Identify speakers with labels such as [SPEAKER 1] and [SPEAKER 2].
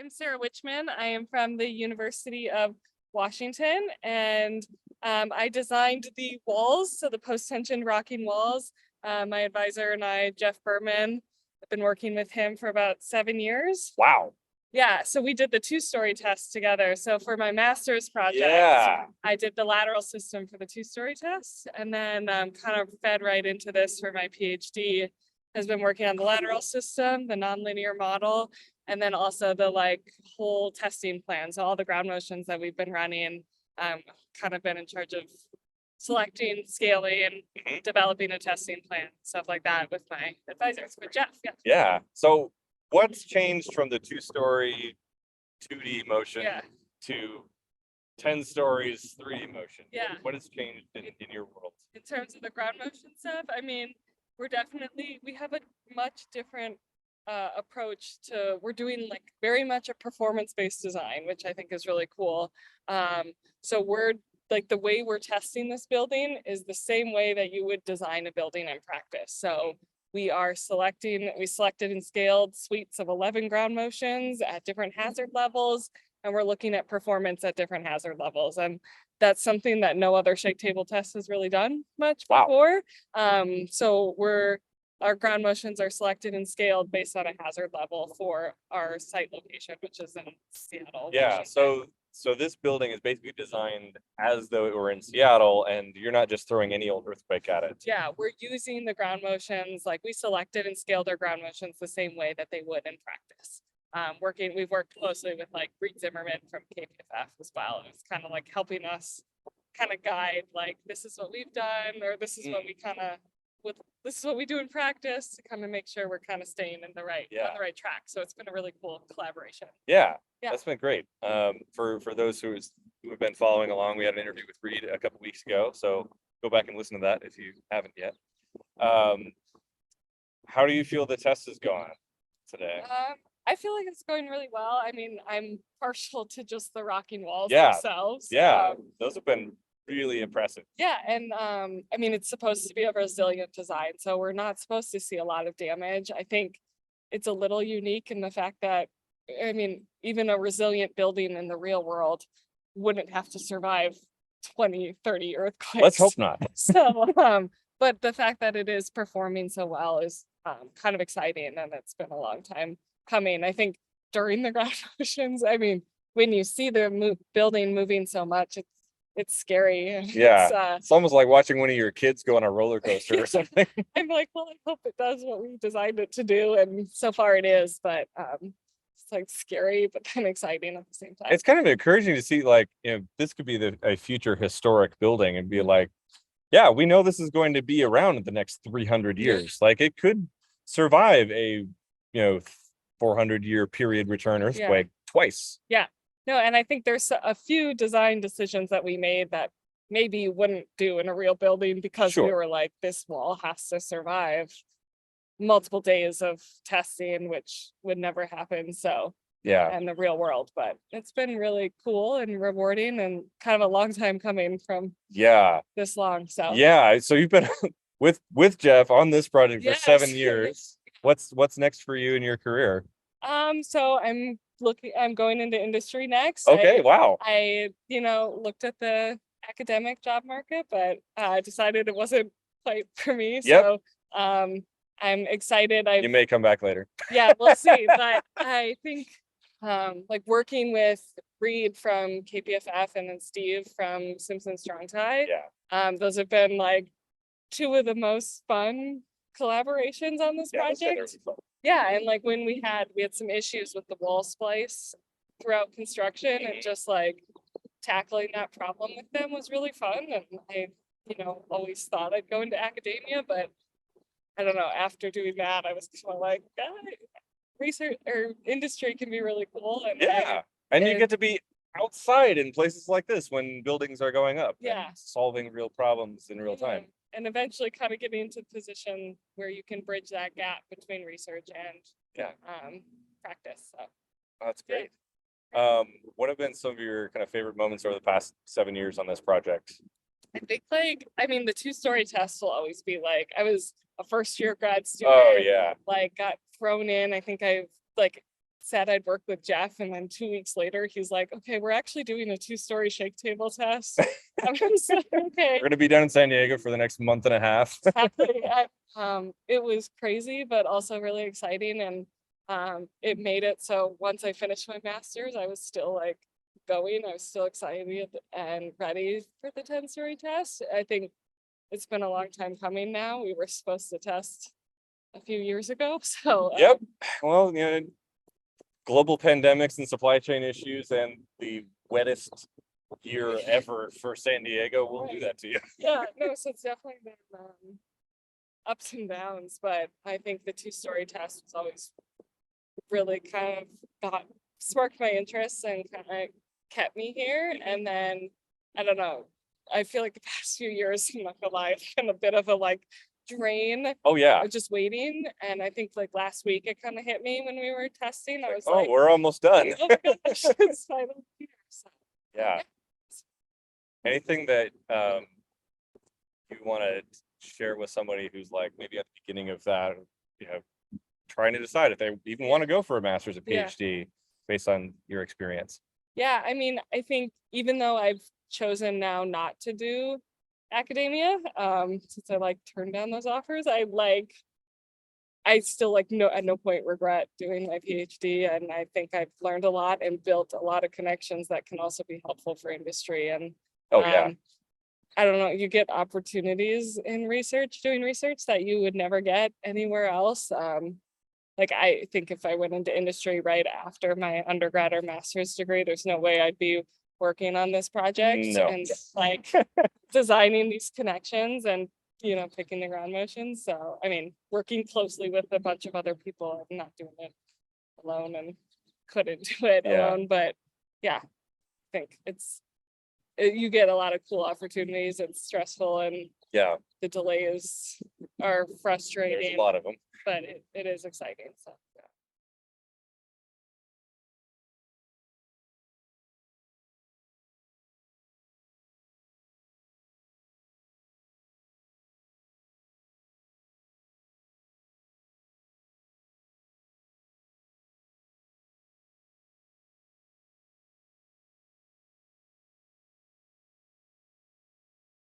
[SPEAKER 1] I'm Sarah Wichman. I am from the University of Washington, and I designed the walls, so the post-tension rocking walls. My advisor and I, Jeff Berman, have been working with him for about 7 years.
[SPEAKER 2] Wow.
[SPEAKER 1] Yeah, so we did the two-story test together. So for my master's project,
[SPEAKER 2] Yeah.
[SPEAKER 1] I did the lateral system for the two-story test, and then kind of fed right into this for my PhD. Has been working on the lateral system, the nonlinear model, and then also the whole testing plan. So all the ground motions that we've been running, kind of been in charge of selecting, scaling, and developing a testing plan, stuff like that with my advisors. But Jeff, yeah.
[SPEAKER 2] Yeah. So what's changed from the 2-story 2D motion
[SPEAKER 1] Yeah.
[SPEAKER 2] to 10 stories 3D motion?
[SPEAKER 1] Yeah.
[SPEAKER 2] What has changed in your world?
[SPEAKER 1] In terms of the ground motion stuff, I mean, we have a much different approach to, we're doing like very much a performance-based design, which I think is really cool. So we're like, the way we're testing this building is the same way that you would design a building in practice. So we selected and scaled suites of 11 ground motions at different hazard levels, and we're looking at performance at different hazard levels. And that's something that no other shake table test has really done much before. So our ground motions are selected and scaled based on a hazard level for our site location, which is in Seattle.
[SPEAKER 2] Yeah. So this building is basically designed as though it were in Seattle, and you're not just throwing any old earthquake at it.
[SPEAKER 1] Yeah, we're using the ground motions, like we selected and scaled our ground motions the same way that they would in practice. We've worked closely with like Reed Zimmerman from KPFF as well. It's kind of like helping us kind of guide, like, this is what we've done, or this is what we this is what we do in practice, to kind of make sure we're kind of staying in the right on the right track. So it's been a really cool collaboration.
[SPEAKER 2] Yeah. That's been great. For those who have been following along, we had an interview with Reed a couple weeks ago, so go back and listen to that if you haven't yet. How do you feel the test is going today?
[SPEAKER 1] I feel like it's going really well. I mean, I'm partial to just the rocking walls themselves.
[SPEAKER 2] Yeah, those have been really impressive.
[SPEAKER 1] Yeah, and I mean, it's supposed to be a resilient design, so we're not supposed to see a lot of damage. I think it's a little unique in the fact that, I mean, even a resilient building in the real world wouldn't have to survive 20, 30 earthquakes.
[SPEAKER 2] Let's hope not.
[SPEAKER 1] So, but the fact that it is performing so well is kind of exciting, and it's been a long time coming. I think during the ground motions, I mean, when you see the building moving so much, it's scary.
[SPEAKER 2] Yeah, it's almost like watching one of your kids go on a roller coaster or something.
[SPEAKER 1] I'm like, well, I hope it does what we designed it to do, and so far it is, but it's like scary but then exciting at the same time.
[SPEAKER 2] It's kind of encouraging to see, like, this could be a future historic building, and be like, yeah, we know this is going to be around in the next 300 years. Like, it could survive a 400-year period return earthquake twice.
[SPEAKER 1] Yeah. No, and I think there's a few design decisions that we made that maybe you wouldn't do in a real building, because we were like, this wall has to survive multiple days of testing, which would never happen. So in the real world, but it's been really cool and rewarding, and kind of a long time coming from this long. So
[SPEAKER 2] so you've been with Jeff on this project for 7 years. What's next for you in your career?
[SPEAKER 1] So I'm going into industry next.
[SPEAKER 2] Okay.
[SPEAKER 1] I looked at the academic job market, but decided it wasn't quite for me. So I'm excited. You
[SPEAKER 2] may come back later.
[SPEAKER 1] Yeah, we'll see. But I think like working with Reed from KPFF and then Steve from Simpson Strong Tie. Those have been like two of the most fun collaborations on this project. Yeah, and like when we had some issues with the wall splice throughout construction, and just like tackling that problem with them was really fun. And I, always thought I'd go into academia, but I don't know, after doing that, I was kind of like, research or industry can be really cool. And
[SPEAKER 2] you get to be outside in places like this when buildings are going up.
[SPEAKER 1] Yeah.
[SPEAKER 2] And solving real problems in real time.
[SPEAKER 1] And eventually kind of getting into the position where you can bridge that gap between research and practice. So
[SPEAKER 2] that's great. What have been some of your kind of favorite moments over the past 7 years on this project?
[SPEAKER 1] I think the 2-story test will always be like, I was a first year grad student.
[SPEAKER 2] Yeah.
[SPEAKER 1] Got thrown in. I think I've said I'd work with Jeff, and then 2 weeks later, he's like, okay, we're actually doing a 2-story shake table test. I'm just like, okay.
[SPEAKER 2] We're gonna be down in San Diego for the next month and a half.
[SPEAKER 1] Exactly. It was crazy, but also really exciting. And it made it so once I finished my master's, I was still like going. I was still excited and ready for the 10-story test. I think it's been a long time coming now. We were supposed to test a few years ago. So
[SPEAKER 2] Yep. Well, global pandemics and supply chain issues and the wettest year ever for San Diego will do that to you.
[SPEAKER 1] yeah, no, so it's definitely been ups and downs, but I think the 2-story test was always really kind of sparked my interest and kind of kept me here. And then I don't know, I feel like the past few years, I'm not gonna lie, it's been a bit of a like drain
[SPEAKER 2] Oh yeah.
[SPEAKER 1] of just waiting. And I think like last week it kind of hit me when we were testing. I was
[SPEAKER 2] Oh,
[SPEAKER 1] like,
[SPEAKER 2] we're almost done.
[SPEAKER 1] oh my gosh, it's finally here. So,
[SPEAKER 2] Yeah. Anything that you want to share with somebody who's like maybe at the beginning of that, trying to decide if they even want to go for a master's or
[SPEAKER 1] Yeah.
[SPEAKER 2] PhD based on your experience?
[SPEAKER 1] Yeah, I mean, I think even though I've chosen now not to do academia, since I like turned down those offers, I still like at no point regret doing my PhD. And I think I've learned a lot and built a lot of connections that can also be helpful for industry. And
[SPEAKER 2] Oh yeah.
[SPEAKER 1] I don't know, you get opportunities in doing research that you would never get anywhere else. Like I think if I went into industry right after my undergrad or master's degree, there's no way I'd be working on this project
[SPEAKER 2] No.
[SPEAKER 1] and like designing these connections and picking the ground motions. So I mean, working closely with a bunch of other people and not doing it alone, and couldn't do it
[SPEAKER 2] Yeah.
[SPEAKER 1] alone. But yeah, I think you get a lot of cool opportunities. It's stressful and
[SPEAKER 2] Yeah.
[SPEAKER 1] the delays are
[SPEAKER 2] There's
[SPEAKER 1] frustrating,
[SPEAKER 2] a lot of them.
[SPEAKER 1] but it is exciting. So